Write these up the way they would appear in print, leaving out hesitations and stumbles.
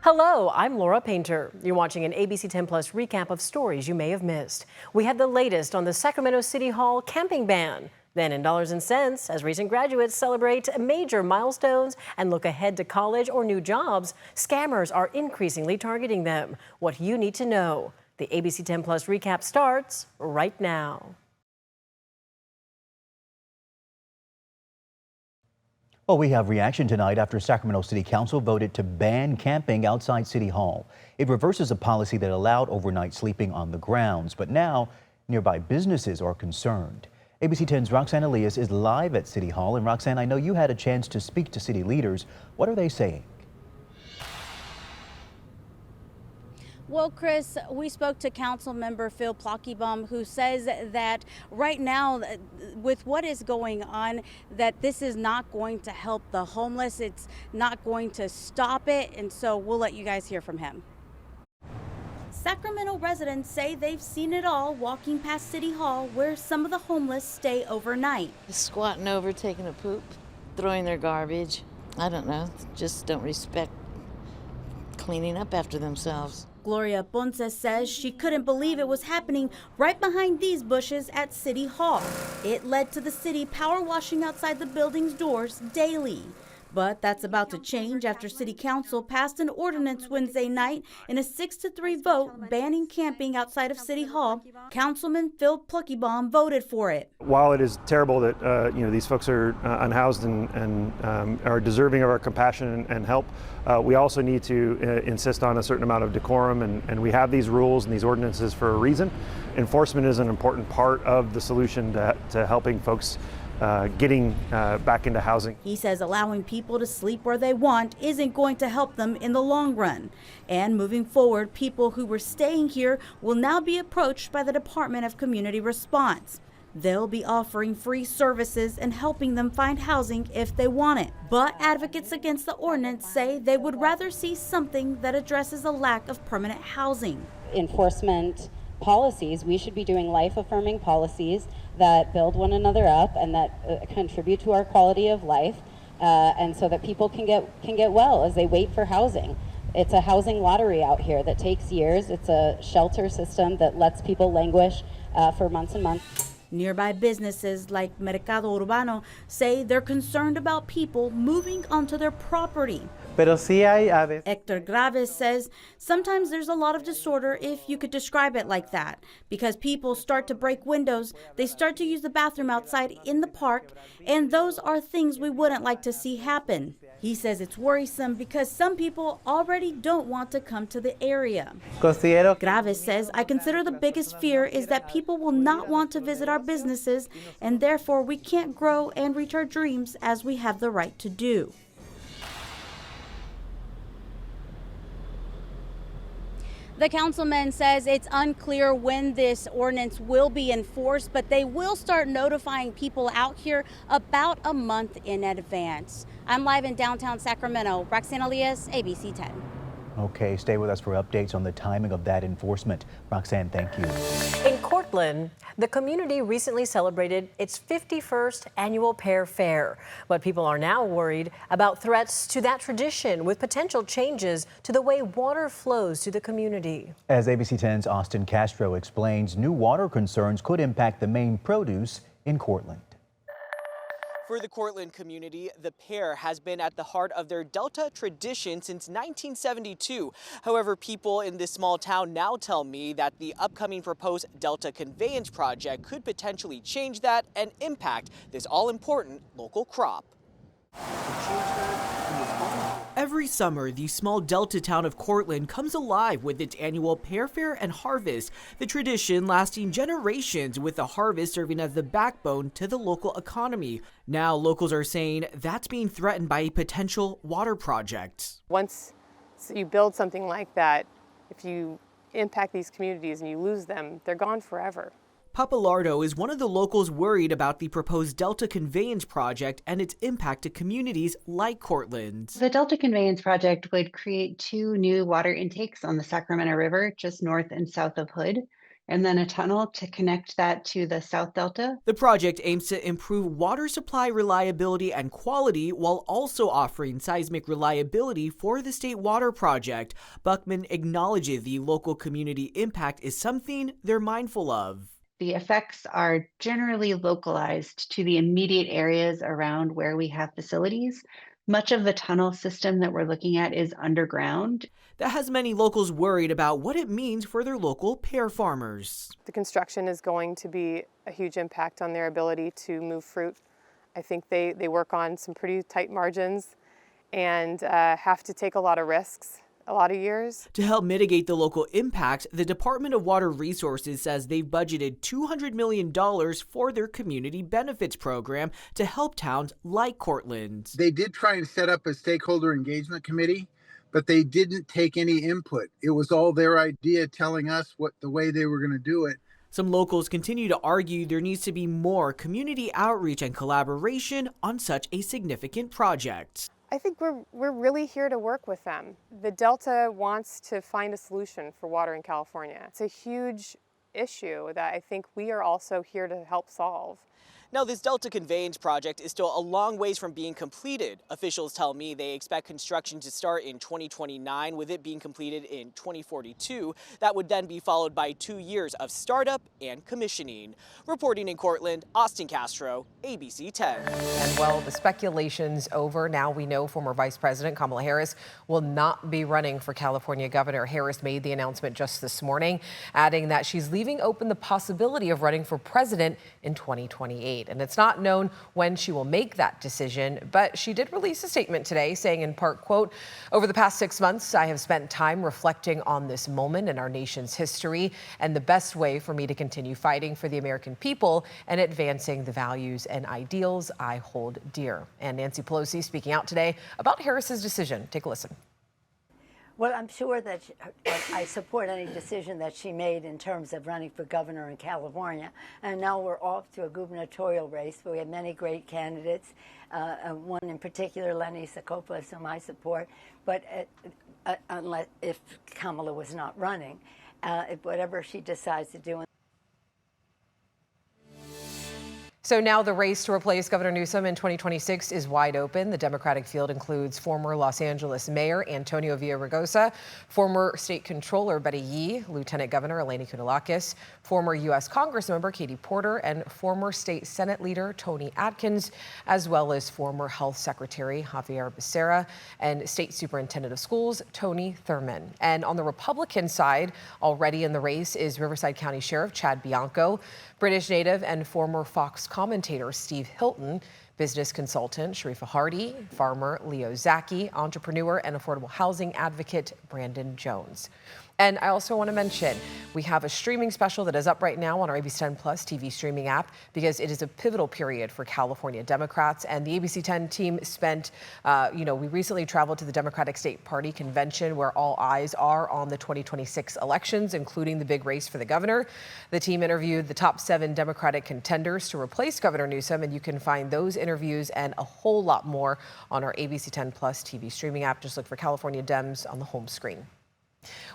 Hello, I'm Laura Painter. You're watching an ABC10 Plus recap of stories you may have missed. We have the latest on the Sacramento City Hall camping ban. Then in dollars and cents, as recent graduates celebrate major milestones and look ahead to college or new jobs, scammers are increasingly targeting them. What you need to know. The ABC10 Plus recap starts right now. Well, we have reaction tonight after Sacramento City Council voted to ban camping outside City Hall. It reverses a policy that allowed overnight sleeping on the grounds, but now nearby businesses are concerned. ABC 10's Roxanne Elias is live at City Hall. And Roxanne, I know you had a chance to speak to city leaders. What are they saying? Well, Chris, we spoke to Council Member Phil Plockybaum, who says that right now, with what is going on, that this is not going to help the homeless. It's not going to stop it. And so we'll let you guys hear from him. Sacramento residents say they've seen it all walking past City Hall, where some of the homeless stay overnight. Squatting over, taking a poop, throwing their garbage. I don't know, just don't respect cleaning up after themselves. Gloria Ponce says she couldn't believe it was happening right behind these bushes at City Hall. It led to the city power washing outside the building's doors daily. But that's about to change after City Council passed an ordinance Wednesday night in a 6-3 vote banning camping outside of City Hall. Councilman Phil Plockybaum voted for it. While it is terrible that these folks are unhoused and are deserving of our compassion and help, we also need to insist on a certain amount of decorum, and we have these rules and these ordinances for a reason. Enforcement is an important part of the solution to helping folks getting back into housing. He says allowing people to sleep where they want isn't going to help them in the long run. And moving forward, people who were staying here will now be approached by the Department of Community Response. They'll be offering free services and helping them find housing if they want it. But advocates against the ordinance say they would rather see something that addresses a lack of permanent housing. Enforcement policies, we should be doing life-affirming policies that build one another up and that contribute to our quality of life, and so that people can get well as they wait for housing. It's a housing lottery out here that takes years. It's a shelter system that lets people languish for months and months. Nearby businesses like Mercado Urbano say they're concerned about people moving onto their property. Hector Graves says sometimes there's a lot of disorder, if you could describe it like that, because people start to break windows, they start to use the bathroom outside in the park, and those are things we wouldn't like to see happen. He says it's worrisome because some people already don't want to come to the area. Graves says, I consider the biggest fear is that people will not want to visit our businesses, and therefore we can't grow and reach our dreams as we have the right to do. The councilman says it's unclear when this ordinance will be enforced, but they will start notifying people out here about a month in advance. I'm live in downtown Sacramento. Roxanne Elias, ABC 10. Okay, stay with us for updates on the timing of that enforcement. Roxanne, thank you. In Cortland, the community recently celebrated its 51st annual Pear Fair, but people are now worried about threats to that tradition with potential changes to the way water flows to the community. As ABC 10's Austin Castro explains, new water concerns could impact the main produce in Cortland. For the Cortland community, the pear has been at the heart of their Delta tradition since 1972. However, people in this small town now tell me that the upcoming proposed Delta conveyance project could potentially change that and impact this all-important local crop. Every summer, the small Delta town of Cortland comes alive with its annual Pear Fair and Harvest, the tradition lasting generations with the harvest serving as the backbone to the local economy. Now, locals are saying that's being threatened by a potential water project. Once you build something like that, if you impact these communities and you lose them, they're gone forever. Papalardo is one of the locals worried about the proposed Delta Conveyance project and its impact to communities like Cortland. The Delta Conveyance project would create 2 new water intakes on the Sacramento River, just north and south of Hood. and then a tunnel to connect that to the South Delta. The project aims to improve water supply reliability and quality while also offering seismic reliability for the State Water Project. Buckman acknowledges the local community impact is something they're mindful of. The effects are generally localized to the immediate areas around where we have facilities. Much of the tunnel system that we're looking at is underground. That has many locals worried about what it means for their local pear farmers. The construction is going to be a huge impact on their ability to move fruit. I think they work on some pretty tight margins and have to take a lot of risks, a lot of years. To help mitigate the local impact, the Department of Water Resources says they've budgeted $200 million for their community benefits program to help towns like Cortland. They did try and set up a stakeholder engagement committee, but they didn't take any input. It was all their idea, telling us what the way they were going to do it. Some locals continue to argue there needs to be more community outreach and collaboration on such a significant project. I think we're really here to work with them. The Delta wants to find a solution for water in California. It's a huge issue that I think we are also here to help solve. Now, this Delta conveyance project is still a long ways from being completed. Officials tell me they expect construction to start in 2029, with it being completed in 2042. That would then be followed by 2 years of startup and commissioning. Reporting in Cortland, Austin Castro, ABC 10. And well, the speculation's over. Now we know former Vice President Kamala Harris will not be running for California governor. Harris made the announcement just this morning, adding that she's leaving open the possibility of running for president in 2028. And it's not known when she will make that decision, but she did release a statement today saying in part, quote, "Over the past 6 months, I have spent time reflecting on this moment in our nation's history and the best way for me to continue fighting for the American people and advancing the values and ideals I hold dear." And Nancy Pelosi speaking out today about Harris's decision. Take a listen. Well, I'm sure that I support any decision that she made in terms of running for governor in California. And now we're off to a gubernatorial race where we have many great candidates, one in particular, Lenny Secopoulos, whom I support. But unless if Kamala was not running, whatever she decides to do. So now the race to replace Governor Newsom in 2026 is wide open. The Democratic field includes former Los Angeles Mayor Antonio Villaraigosa, former State Controller Betty Yee, Lieutenant Governor Eleni Kounalakis, former U.S. Congressmember Katie Porter, and former State Senate Leader Tony Atkins, as well as former Health Secretary Javier Becerra and State Superintendent of Schools Tony Thurmond. And on the Republican side, already in the race is Riverside County Sheriff Chad Bianco, British native and former Fox commentator Steve Hilton, business consultant Sharifa Hardy, farmer Leo Zaki, entrepreneur and affordable housing advocate Brandon Jones. And I also want to mention, we have a streaming special that is up right now on our ABC10 Plus TV streaming app because it is a pivotal period for California Democrats. And the ABC10 team spent, we recently traveled to the Democratic State Party convention where all eyes are on the 2026 elections, including the big race for the governor. The team interviewed the top 7 Democratic contenders to replace Governor Newsom, and you can find those interviews and a whole lot more on our ABC10 Plus TV streaming app. Just look for California Dems on the home screen.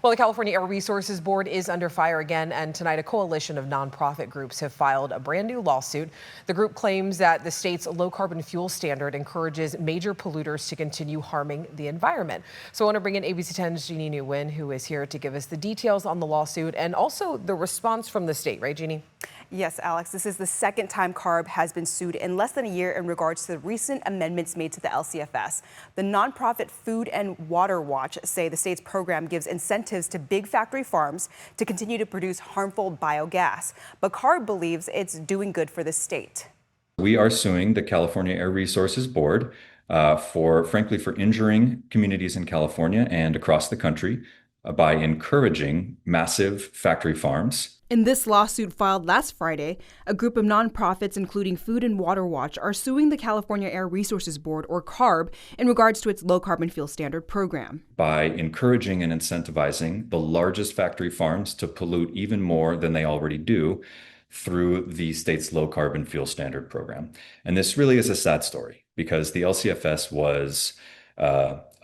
Well, the California Air Resources Board is under fire again, and tonight a coalition of nonprofit groups have filed a brand new lawsuit. The group claims that the state's low-carbon fuel standard encourages major polluters to continue harming the environment. So I want to bring in ABC10's Jeannie Nguyen, who is here to give us the details on the lawsuit and also the response from the state, right, Jeannie? Yes, Alex, this is the second time CARB has been sued in less than a year in regards to the recent amendments made to the LCFS. The nonprofit Food and Water Watch say the state's program gives incentives to big factory farms to continue to produce harmful biogas. But CARB believes it's doing good for the state. We are suing the California Air Resources Board for injuring communities in California and across the country by encouraging massive factory farms. In this lawsuit filed last Friday, a group of nonprofits, including Food and Water Watch, are suing the California Air Resources Board, or CARB, in regards to its low-carbon fuel standard program. By encouraging and incentivizing the largest factory farms to pollute even more than they already do through the state's low-carbon fuel standard program. And this really is a sad story because the LCFS was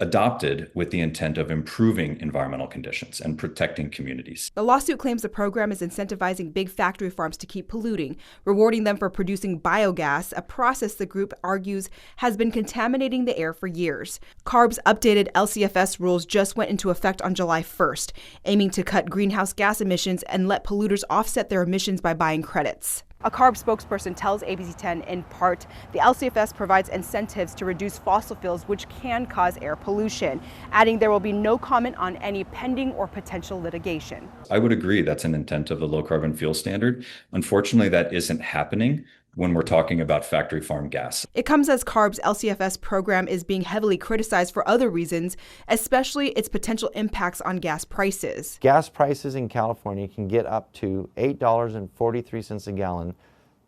adopted with the intent of improving environmental conditions and protecting communities. The lawsuit claims the program is incentivizing big factory farms to keep polluting, rewarding them for producing biogas, a process the group argues has been contaminating the air for years. CARB's updated LCFS rules just went into effect on July 1st, aiming to cut greenhouse gas emissions and let polluters offset their emissions by buying credits. A CARB spokesperson tells ABC10 in part, the LCFS provides incentives to reduce fossil fuels, which can cause air pollution, adding there will be no comment on any pending or potential litigation. I would agree that's an intent of the low carbon fuel standard. Unfortunately, that isn't happening when we're talking about factory farm gas. It comes as CARB's LCFS program is being heavily criticized for other reasons, especially its potential impacts on gas prices. Gas prices in California can get up to $8.43 a gallon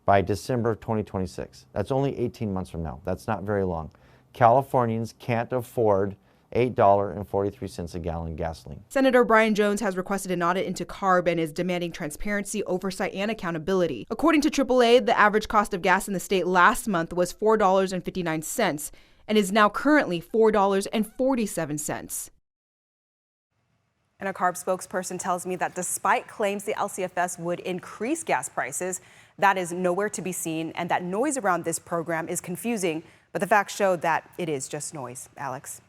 by December of 2026. That's only 18 months from now. That's not very long. Californians can't afford $8.43 a gallon gasoline. Senator Brian Jones has requested an audit into CARB and is demanding transparency, oversight, and accountability. According to AAA, the average cost of gas in the state last month was $4.59 and is now currently $4.47. And a CARB spokesperson tells me that despite claims the LCFS would increase gas prices, that is nowhere to be seen, and that noise around this program is confusing. But the facts show that it is just noise. Alex.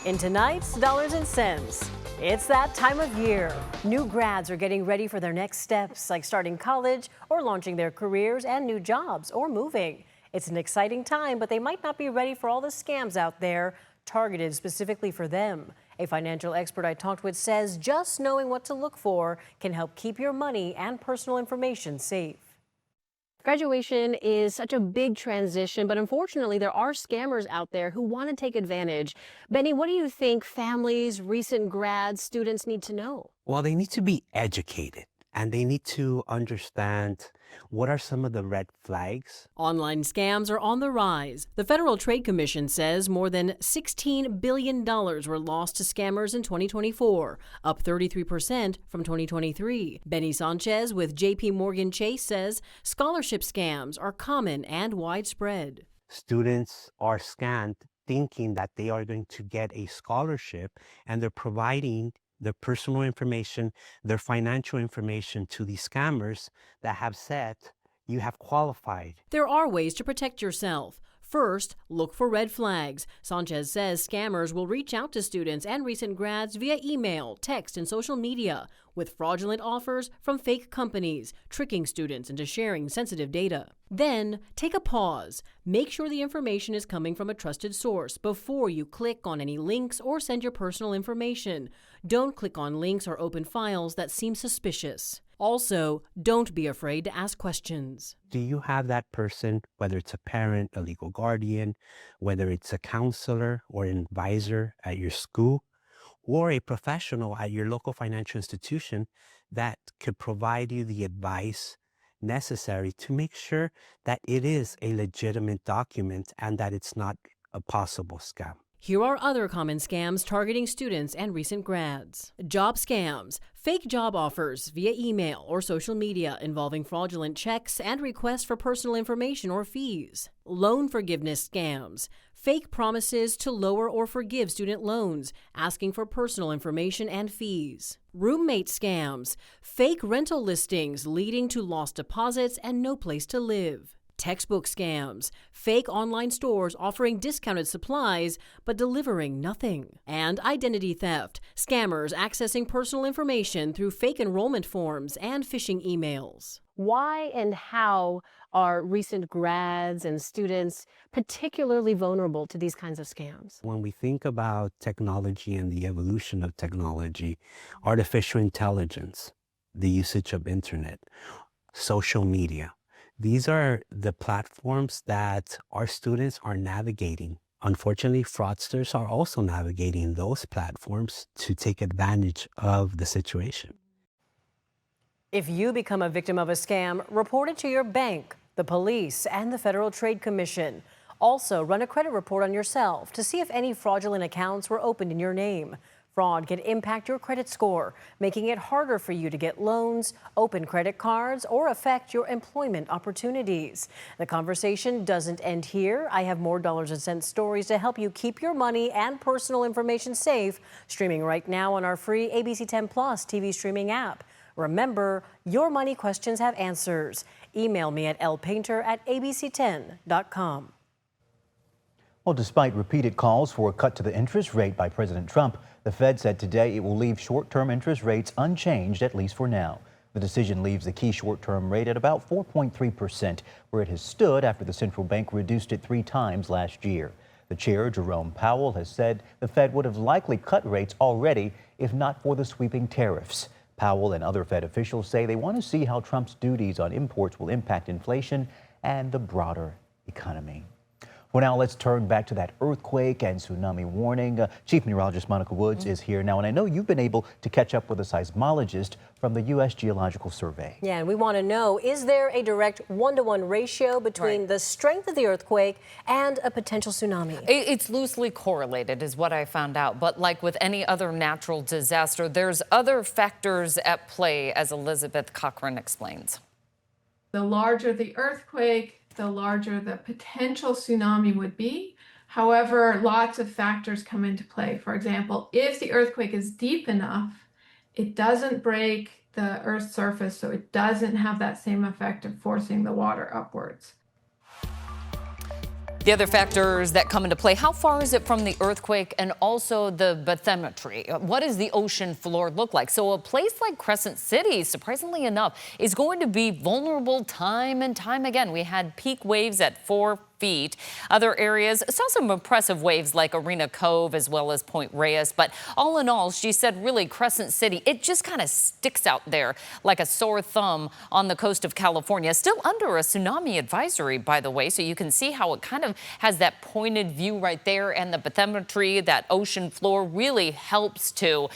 In tonight's Dollars and Cents, it's that time of year. New grads are getting ready for their next steps, like starting college or launching their careers and new jobs or moving. It's an exciting time, but they might not be ready for all the scams out there targeted specifically for them. A financial expert I talked with says just knowing what to look for can help keep your money and personal information safe. Graduation is such a big transition, but unfortunately there are scammers out there who want to take advantage. Benny, what do you think families, recent grads, students need to know? Well, they need to be educated and they need to understand what are some of the red flags. Online scams are on the rise. The Federal Trade Commission says more than $16 billion were lost to scammers in 2024, up 33% from 2023. Benny Sanchez with JP Morgan Chase says scholarship scams are common and widespread. Students are scammed thinking that they are going to get a scholarship, and they're providing their personal information, their financial information to these scammers that have said you have qualified. There are ways to protect yourself. First, look for red flags. Sanchez says scammers will reach out to students and recent grads via email, text, and social media with fraudulent offers from fake companies, tricking students into sharing sensitive data. Then, take a pause. Make sure the information is coming from a trusted source before you click on any links or send your personal information. Don't click on links or open files that seem suspicious. Also, don't be afraid to ask questions. Do you have that person, whether it's a parent, a legal guardian, whether it's a counselor or an advisor at your school, or a professional at your local financial institution that could provide you the advice necessary to make sure that it is a legitimate document and that it's not a possible scam? Here are other common scams targeting students and recent grads. Job scams, fake job offers via email or social media involving fraudulent checks and requests for personal information or fees. Loan forgiveness scams, fake promises to lower or forgive student loans, asking for personal information and fees. Roommate scams, fake rental listings leading to lost deposits and no place to live. Textbook scams, fake online stores offering discounted supplies but delivering nothing. And identity theft, scammers accessing personal information through fake enrollment forms and phishing emails. Why and how are recent grads and students particularly vulnerable to these kinds of scams? When we think about technology and the evolution of technology, artificial intelligence, the usage of internet, social media, these are the platforms that our students are navigating. Unfortunately, fraudsters are also navigating those platforms to take advantage of the situation. If you become a victim of a scam, report it to your bank, the police, and the Federal Trade Commission. Also, run a credit report on yourself to see if any fraudulent accounts were opened in your name. Fraud can impact your credit score, making it harder for you to get loans, open credit cards, or affect your employment opportunities. The conversation doesn't end here. I have more dollars and cents stories to help you keep your money and personal information safe, streaming right now on our free ABC10 Plus TV streaming app. Remember, your money questions have answers. Email me at lpainter@abc10.com. Well, despite repeated calls for a cut to the interest rate by President Trump, the Fed said today it will leave short-term interest rates unchanged, at least for now. The decision leaves the key short-term rate at about 4.3%, where it has stood after the central bank reduced it 3 times last year. The chair, Jerome Powell, has said the Fed would have likely cut rates already if not for the sweeping tariffs. Powell and other Fed officials say they want to see how Trump's duties on imports will impact inflation and the broader economy. Well, now let's turn back to that earthquake and tsunami warning. Chief Meteorologist Monica Woods is here now, and I know you've been able to catch up with a seismologist from the U.S. Geological Survey. Yeah, and we want to know, is there a direct one-to-one ratio between the strength of the earthquake and a potential tsunami? It's loosely correlated is what I found out. But like with any other natural disaster, there's other factors at play, as Elizabeth Cochran explains. The larger the earthquake, the larger the potential tsunami would be. However, lots of factors come into play. For example, if the earthquake is deep enough, it doesn't break the Earth's surface, so it doesn't have that same effect of forcing the water upwards. The other factors that come into play, how far is it from the earthquake, and also the bathymetry? What does the ocean floor look like? So a place like Crescent City, surprisingly enough, is going to be vulnerable time and time again. We had peak waves at 4 feet. Other areas saw some impressive waves like Arena Cove as well as Point Reyes. But all in all, she said really Crescent City, it just kind of sticks out there like a sore thumb on the coast of California. Still under a tsunami advisory, by the way. So you can see how it kind of has that pointed view right there. And the bathymetry, that ocean floor, really helps to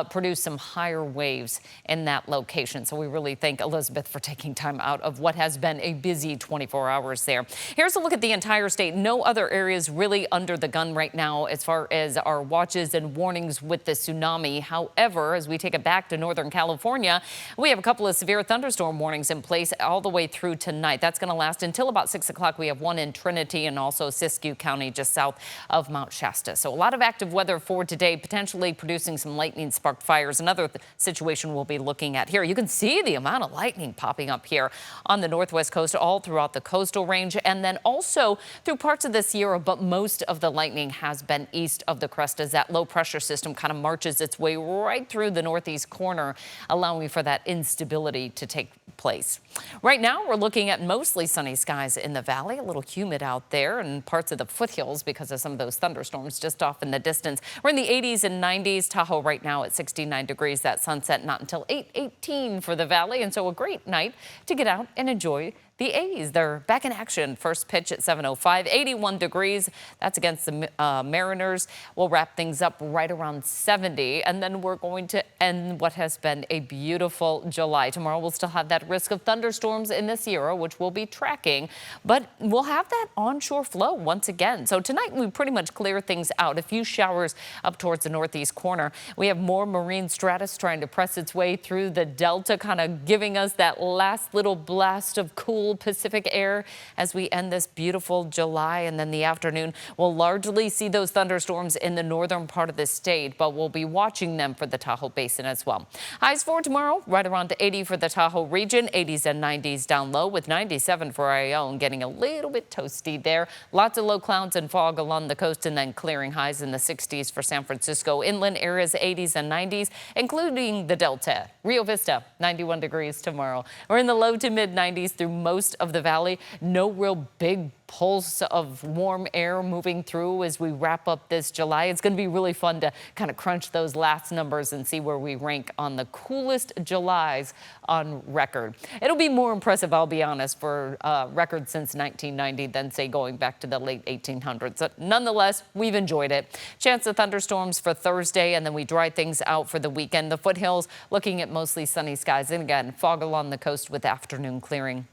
produce some higher waves in that location. So we really thank Elizabeth for taking time out of what has been a busy 24 hours there. Here's a look at the entire state. No other areas really under the gun right now as far as our watches and warnings with the tsunami. However, as we take it back to Northern California, we have a couple of severe thunderstorm warnings in place all the way through tonight. That's going to last until about 6 o'clock. We have one in Trinity and also Siskiyou County just south of Mount Shasta. So a lot of active weather for today, potentially producing some lightning sparked fires. Another situation we'll be looking at here. You can see the amount of lightning popping up here on the northwest coast, all throughout the coastal range, and then also through parts of the Sierra, but most of the lightning has been east of the crest as that low pressure system kind of marches its way right through the northeast corner, allowing for that instability to take place. Right now, we're looking at mostly sunny skies in the valley, a little humid out there and parts of the foothills because of some of those thunderstorms just off in the distance. We're in the 80s and 90s. Tahoe right now at 69 degrees. That sunset not until 8:18 for the valley, and so a great night to get out and enjoy the A's. They're back in action. First pitch at 7:05, 81 degrees. That's against the Mariners. We'll wrap things up right around 70, and then we're going to end what has been a beautiful July. Tomorrow we'll still have that risk of thunderstorms in the Sierra, which we'll be tracking, but we'll have that onshore flow once again. So tonight we pretty much clear things out. A few showers up towards the northeast corner. We have more marine stratus trying to press its way through the delta, kind of giving us that last little blast of cool Pacific air as we end this beautiful July. And then the afternoon, we'll largely see those thunderstorms in the northern part of the state, but we'll be watching them for the Tahoe Basin as well. Highs for tomorrow, right around 80 for the Tahoe region, 80s and 90s down low, with 97 for our own, getting a little bit toasty there. Lots of low clouds and fog along the coast, and then clearing highs in the 60s for San Francisco. Inland areas 80s and 90s, including the Delta. Rio Vista, 91 degrees tomorrow. We're in the low to mid 90s through most of the valley. No real big pulse of warm air moving through as we wrap up this July. It's going to be really fun to kind of crunch those last numbers and see where we rank on the coolest Julys on record. It'll be more impressive, I'll be honest, for records since 1990 than, say, going back to the late 1800s. But nonetheless, we've enjoyed it. Chance of thunderstorms for Thursday, and then we dry things out for the weekend. The foothills looking at mostly sunny skies, and again, fog along the coast with afternoon clearing.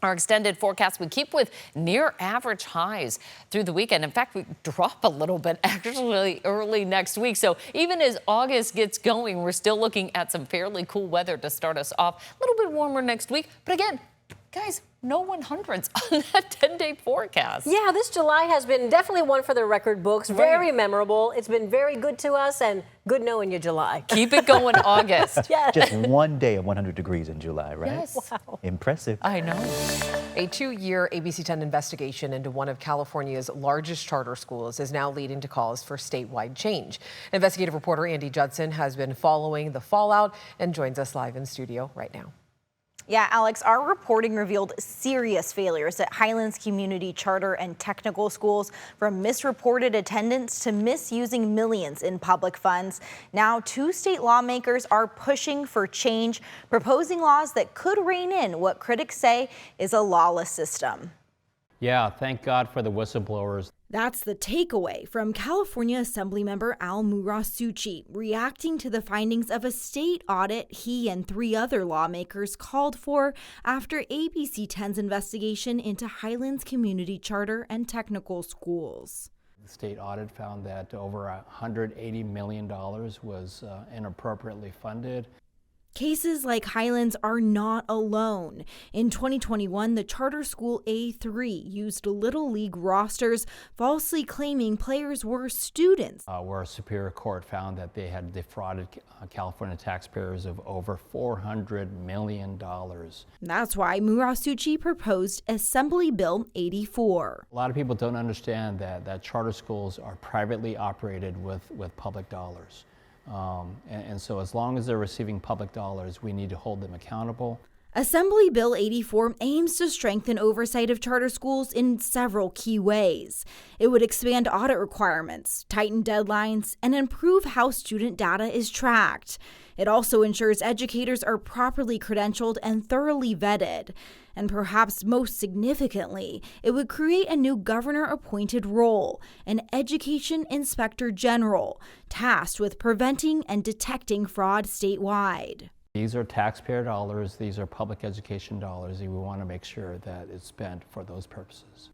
Our extended forecast we keep with near average highs through the weekend. In fact, we drop a little bit actually early next week. So even as August gets going, we're still looking at some fairly cool weather to start us off. A little bit warmer next week. But again, guys, no 100s on that 10-day forecast. Yeah, this July has been definitely one for the record books. Very memorable. It's been very good to us, and good knowing you, July. Keep it going, August. Yes. Just one day of 100 degrees in July, right? Yes. Wow. Impressive. I know. A 2-year ABC10 investigation into one of California's largest charter schools is now leading to calls for statewide change. Investigative reporter Andy Judson has been following the fallout and joins us live in studio right now. Yeah, Alex, our reporting revealed serious failures at Highlands Community Charter and Technical Schools, from misreported attendance to misusing millions in public funds. Now, 2 state lawmakers are pushing for change, proposing laws that could rein in what critics say is a lawless system. Yeah, thank God for the whistleblowers. That's the takeaway from California Assemblymember Al Murasuchi, reacting to the findings of a state audit he and 3 other lawmakers called for after ABC10's investigation into Highlands Community Charter and Technical Schools. The state audit found that over $180 million was inappropriately funded. Cases like Highlands are not alone. In 2021, the charter school A3 used Little League rosters, falsely claiming players were students. Where a Superior Court found that they had defrauded California taxpayers of over $400 million. That's why Murasuchi proposed Assembly Bill 84. A lot of people don't understand that charter schools are privately operated with public dollars. And so as long as they're receiving public dollars, we need to hold them accountable. Assembly Bill 84 aims to strengthen oversight of charter schools in several key ways. It would expand audit requirements, tighten deadlines, and improve how student data is tracked. It also ensures educators are properly credentialed and thoroughly vetted. And perhaps most significantly, it would create a new governor-appointed role, an Education Inspector General, tasked with preventing and detecting fraud statewide. These are taxpayer dollars, these are public education dollars, and we want to make sure that it's spent for those purposes.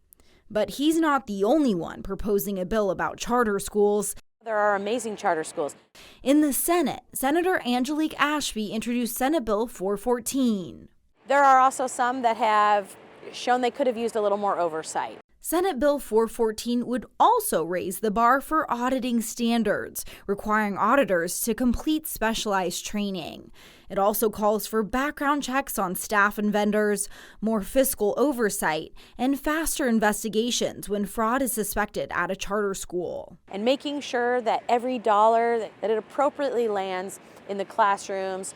But he's not the only one proposing a bill about charter schools. There are amazing charter schools. In the Senate, Senator Angelique Ashby introduced Senate Bill 414. There are also some that have shown they could have used a little more oversight. Senate Bill 414 would also raise the bar for auditing standards, requiring auditors to complete specialized training. It also calls for background checks on staff and vendors, more fiscal oversight, and faster investigations when fraud is suspected at a charter school. And making sure that every dollar that it appropriately lands in the classrooms.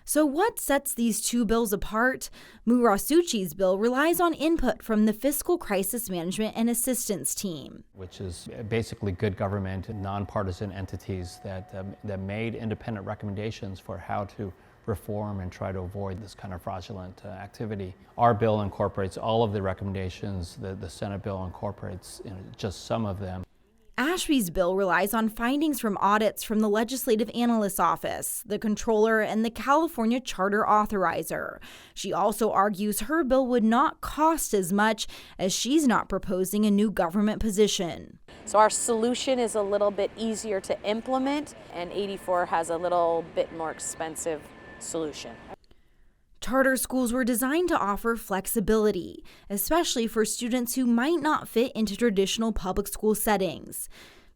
So what sets these 2 bills apart? Murasuchi's bill relies on input from the Fiscal Crisis Management and Assistance Team, which is basically good government and nonpartisan entities that made independent recommendations for how to reform and try to avoid this kind of fraudulent activity. Our bill incorporates all of the recommendations. The Senate bill incorporates just some of them. Ashby's bill relies on findings from audits from the Legislative Analyst's Office, the Comptroller, and the California Charter Authorizer. She also argues her bill would not cost as much, as she's not proposing a new government position. So our solution is a little bit easier to implement, and 84 has a little bit more expensive solution. Charter schools were designed to offer flexibility, especially for students who might not fit into traditional public school settings.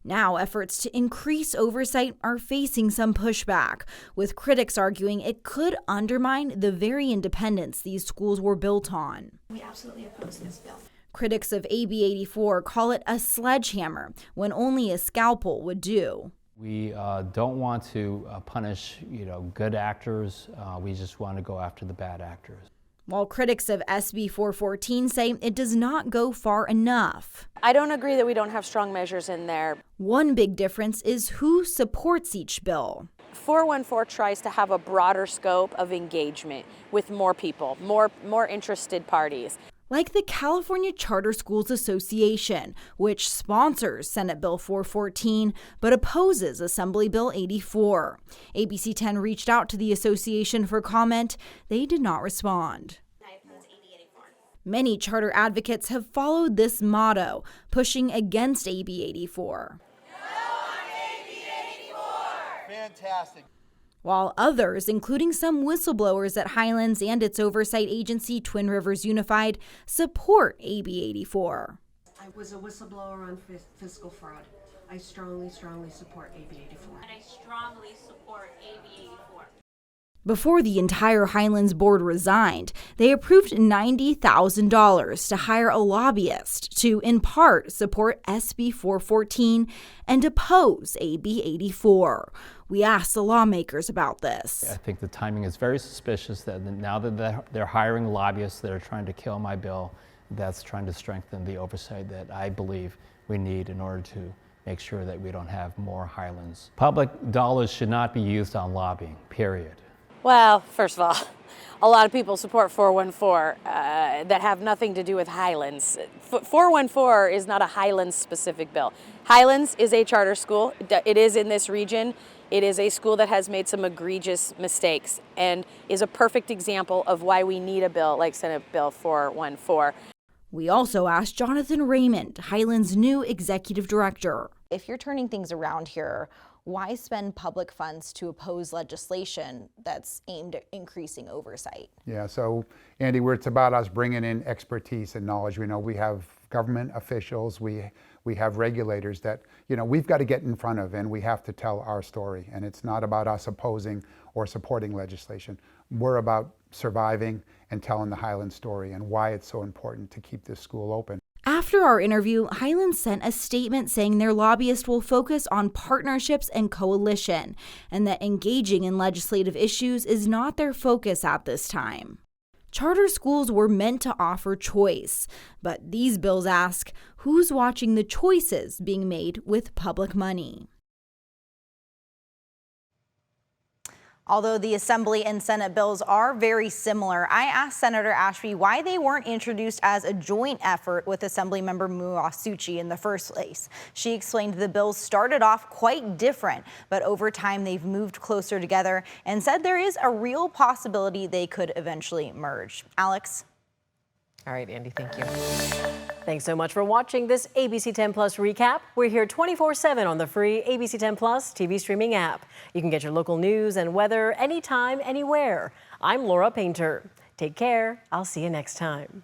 Now, efforts to increase oversight are facing some pushback, with critics arguing it could undermine the very independence these schools were built on. We absolutely oppose this bill. Critics of AB 84 call it a sledgehammer, when only a scalpel would do. We don't want to punish, good actors. We just want to go after the bad actors. While critics of SB 414 say it does not go far enough. I don't agree that we don't have strong measures in there. One big difference is who supports each bill. 414 tries to have a broader scope of engagement with more people, more interested parties. Like the California Charter Schools Association, which sponsors Senate Bill 414 but opposes Assembly Bill 84. ABC10 reached out to the association for comment. They did not respond. Many charter advocates have followed this motto, pushing against AB 84. Fantastic. While others, including some whistleblowers at Highlands and its oversight agency, Twin Rivers Unified, support AB 84. I was a whistleblower on fiscal fraud. I strongly support AB 84. And I strongly support AB 84. Before the entire Highlands board resigned, they approved $90,000 to hire a lobbyist to, in part, support SB 414 and oppose AB 84. We asked the lawmakers about this. I think the timing is very suspicious that now that they're hiring lobbyists that are trying to kill my bill, that's trying to strengthen the oversight that I believe we need in order to make sure that we don't have more Highlands. Public dollars should not be used on lobbying, period. Well, first of all, a lot of people support 414 that have nothing to do with Highlands. 414 is not a Highlands-specific bill. Highlands is a charter school. It is in this region. It is a school that has made some egregious mistakes and is a perfect example of why we need a bill like Senate Bill 414. We also asked Jonathan Raymond, Highlands' new executive director. If you're turning things around here, why spend public funds to oppose legislation that's aimed at increasing oversight? Yeah, so Andy, it's about us bringing in expertise and knowledge. We know we have government officials, we have regulators that, we've got to get in front of, and we have to tell our story. And it's not about us opposing or supporting legislation. We're about surviving and telling the Highlands story and why it's so important to keep this school open. After our interview, Highlands sent a statement saying their lobbyist will focus on partnerships and coalition, and that engaging in legislative issues is not their focus at this time. Charter schools were meant to offer choice, but these bills ask, who's watching the choices being made with public money? Although the Assembly and Senate bills are very similar, I asked Senator Ashby why they weren't introduced as a joint effort with Assemblymember Muasuchi in the first place. She explained the bills started off quite different, but over time they've moved closer together and said there is a real possibility they could eventually merge. Alex? All right, Andy, thank you. Thanks so much for watching this ABC 10 Plus recap. We're here 24/7 on the free ABC 10 Plus TV streaming app. You can get your local news and weather anytime, anywhere. I'm Laura Painter. Take care. I'll see you next time.